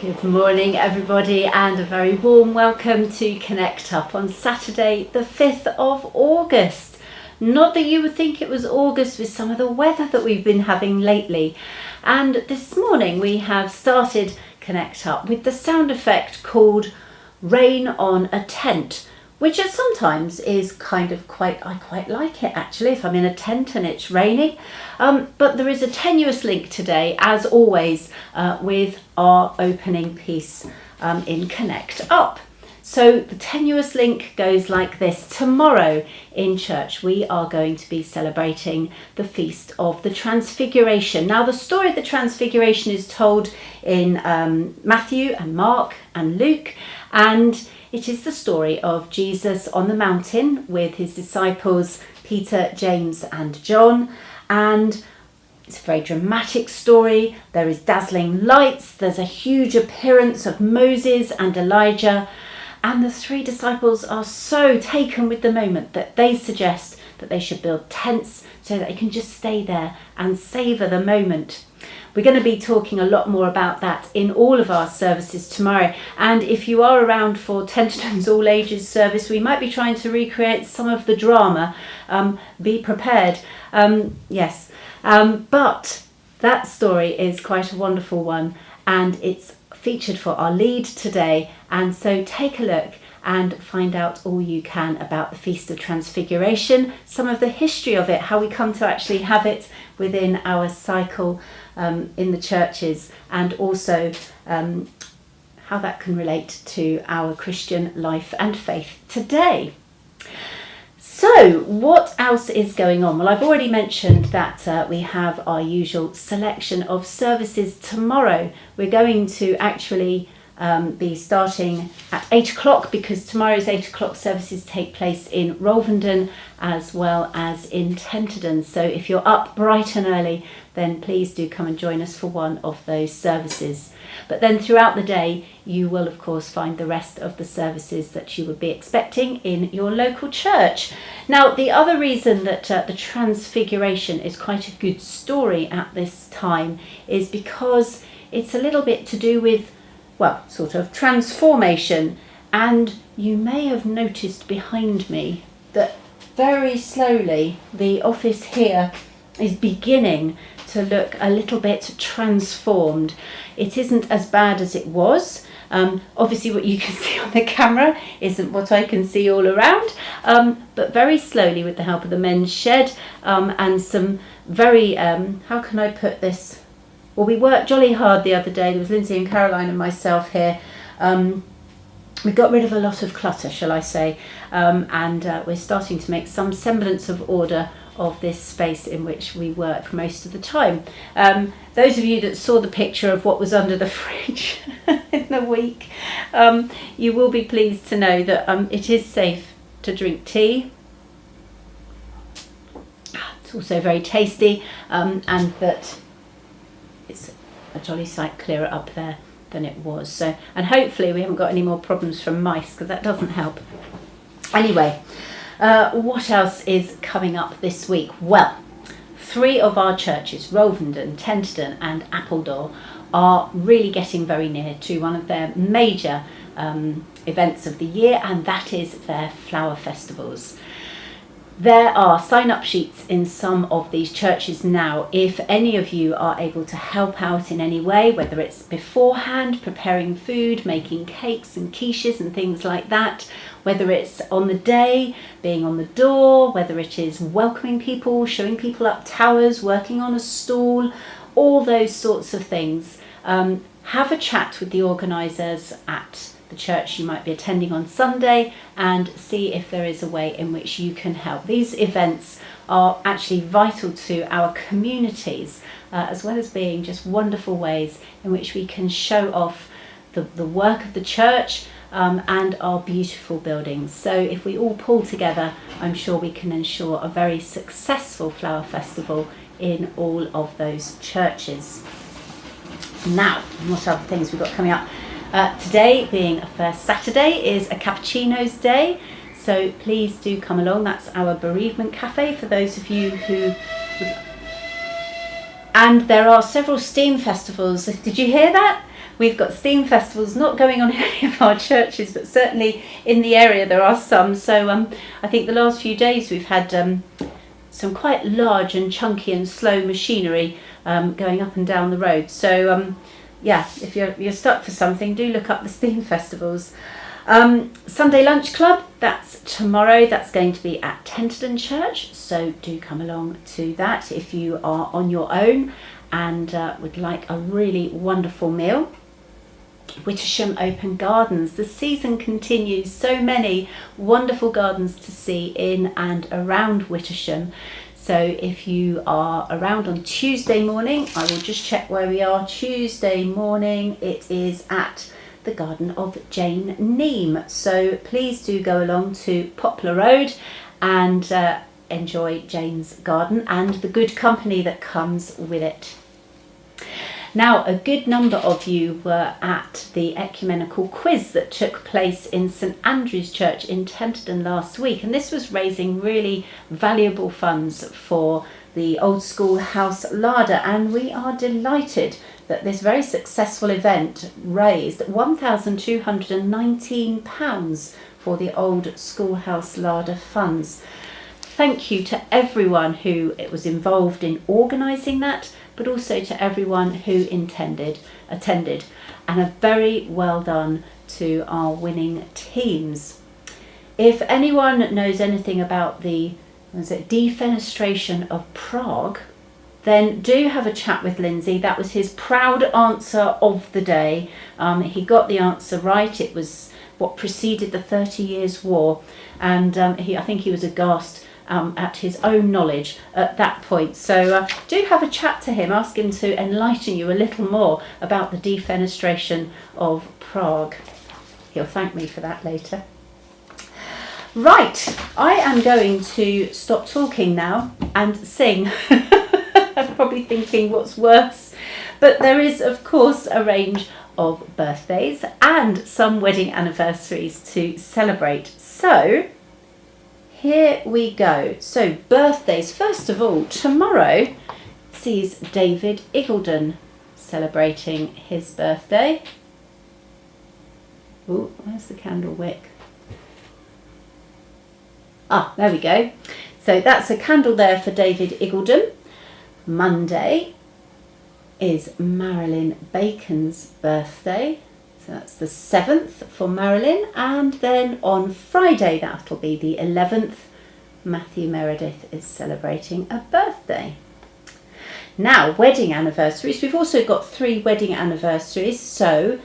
Good morning everybody, and a very warm welcome to Connect Up on Saturday the 5th of August. Not that you would think it was August with some of the weather that we've been having lately. And this morning we have started Connect Up with the sound effect called Rain on a Tent, which sometimes is I quite like it actually if I'm in a tent and it's raining. But there is a tenuous link today, as always, with our opening piece in Connect Up. So the tenuous link goes like this. Tomorrow in church we are going to be celebrating the Feast of the Transfiguration. Now the story of the Transfiguration is told in Matthew and Mark and Luke, and it is the story of Jesus on the mountain with his disciples Peter, James and John, and it's a very dramatic story. There is dazzling lights, there's a huge appearance of Moses and Elijah, and the three disciples are so taken with the moment that they suggest that they should build tents so that they can just stay there and savour the moment. We're going to be talking a lot more about that in all of our services tomorrow. And if you are around for Tenterton's All Ages service, we might be trying to recreate some of the drama. Be prepared. But that story is quite a wonderful one, and it's featured for our lead today. And so take a look and find out all you can about the Feast of Transfiguration, some of the history of it, how we come to actually have it within our cycle in the churches, and also how that can relate to our Christian life and faith today. So what else is going on? Well, I've already mentioned that we have our usual selection of services tomorrow. We're going to actually be starting at 8 o'clock, because tomorrow's 8 o'clock services take place in Rolvenden as well as in Tenterden. So if you're up bright and early, then please do come and join us for one of those services. But then throughout the day, you will of course find the rest of the services that you would be expecting in your local church. Now, the other reason that the Transfiguration is quite a good story at this time is because it's a little bit to do with, well, sort of transformation. And you may have noticed behind me that very slowly the office here is beginning to look a little bit transformed. It isn't as bad as it was. Obviously what you can see on the camera isn't what I can see all around, but very slowly, with the help of the men's shed and some very, how can I put this? Well, we worked jolly hard the other day. There was Lindsay and Caroline and myself here. We got rid of a lot of clutter, shall I say, and we're starting to make some semblance of order of this space in which we work most of the time. Those of you that saw the picture of what was under the fridge in the week, you will be pleased to know that it is safe to drink tea. It's also very tasty, and that it's a jolly sight clearer up there than it was. So, and hopefully we haven't got any more problems from mice, because that doesn't help. Anyway, what else is coming up this week? Well, 3 of our churches, Rolvenden, Tenterden and Appledore, are really getting very near to one of their major events of the year, and that is their flower festivals. There are sign-up sheets in some of these churches now. If any of you are able to help out in any way, whether it's beforehand, preparing food, making cakes and quiches and things like that, whether it's on the day, being on the door, whether it is welcoming people, showing people up towers, working on a stall, all those sorts of things, have a chat with the organisers at the church you might be attending on Sunday and see if there is a way in which you can help. These events are actually vital to our communities, as well as being just wonderful ways in which we can show off the work of the church and our beautiful buildings. So if we all pull together, I'm sure we can ensure a very successful flower festival in all of those churches. Now, what other things we've got coming up? Today, being a first Saturday, is a Cappuccino's Day, so please do come along. That's our bereavement cafe for those of you who would. And there are several STEAM festivals. Did you hear that? We've got steam festivals not going on in any of our churches, but certainly in the area there are some. So I think the last few days we've had some quite large and chunky and slow machinery going up and down the road. So yeah, if you're stuck for something, do look up the steam festivals. Sunday Lunch Club, that's tomorrow. That's going to be at Tenterden Church, so do come along to that if you are on your own and would like a really wonderful meal. Wittersham Open Gardens, the season continues. So many wonderful gardens to see in and around Wittersham. So if you are around on Tuesday morning, I will just check where we are. Tuesday morning, it is at the garden of Jane Neame. So please do go along to Poplar Road and enjoy Jane's garden and the good company that comes with it. Now, a good number of you were at the ecumenical quiz that took place in St Andrew's Church in Tenterden last week, and this was raising really valuable funds for the Old School House larder, and we are delighted that this very successful event raised £1,219 for the Old Schoolhouse larder funds. Thank you to everyone who was involved in organising that, but also to everyone who attended, and a very well done to our winning teams. If anyone knows anything about the defenestration of Prague, then do have a chat with Lindsay. That was his proud answer of the day. He got the answer right. It was what preceded the 30 Years' War, and I think he was aghast at his own knowledge at that point. So do have a chat to him, ask him to enlighten you a little more about the defenestration of Prague. He'll thank me for that later. Right, I am going to stop talking now and sing. I'm probably thinking what's worse, but there is of course a range of birthdays and some wedding anniversaries to celebrate. So here we go. So birthdays, first of all, tomorrow sees David Iggulden celebrating his birthday. Oh, where's the candle wick? Ah, there we go. So that's a candle there for David Iggulden. Monday is Marilyn Bacon's birthday. So that's the 7th for Marilyn, and then on Friday, that'll be the 11th, Matthew Meredith is celebrating a birthday. Now, wedding anniversaries. We've also got 3 wedding anniversaries, so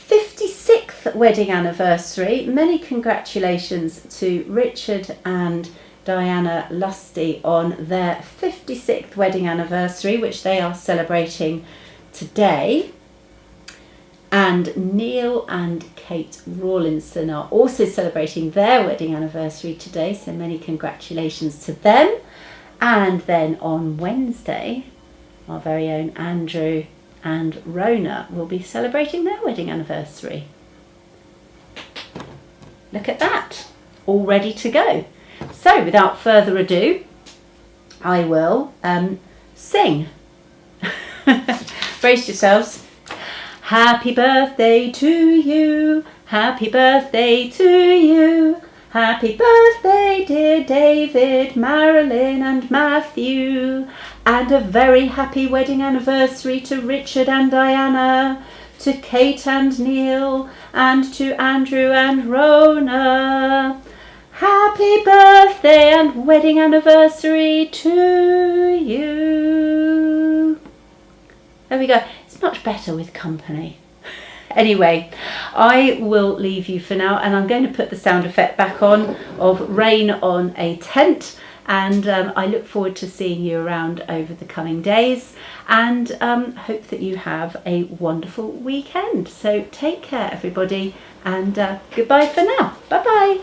56th wedding anniversary. Many congratulations to Richard and Diana Lusty on their 56th wedding anniversary, which they are celebrating today. And Neil and Kate Rawlinson are also celebrating their wedding anniversary today, so many congratulations to them. And then on Wednesday, our very own Andrew and Rona will be celebrating their wedding anniversary. Look at that, all ready to go. So without further ado, I will sing. Brace yourselves. Happy birthday to you, happy birthday to you, happy birthday dear David, Marilyn and Matthew, and a very happy wedding anniversary to Richard and Diana, to Kate and Neil, and to Andrew and Rona. Happy birthday and wedding anniversary to you. There we go. It's much better with company. Anyway, I will leave you for now, and I'm going to put the sound effect back on of rain on a tent, and I look forward to seeing you around over the coming days, and hope that you have a wonderful weekend. So take care everybody, and goodbye for now. Bye bye.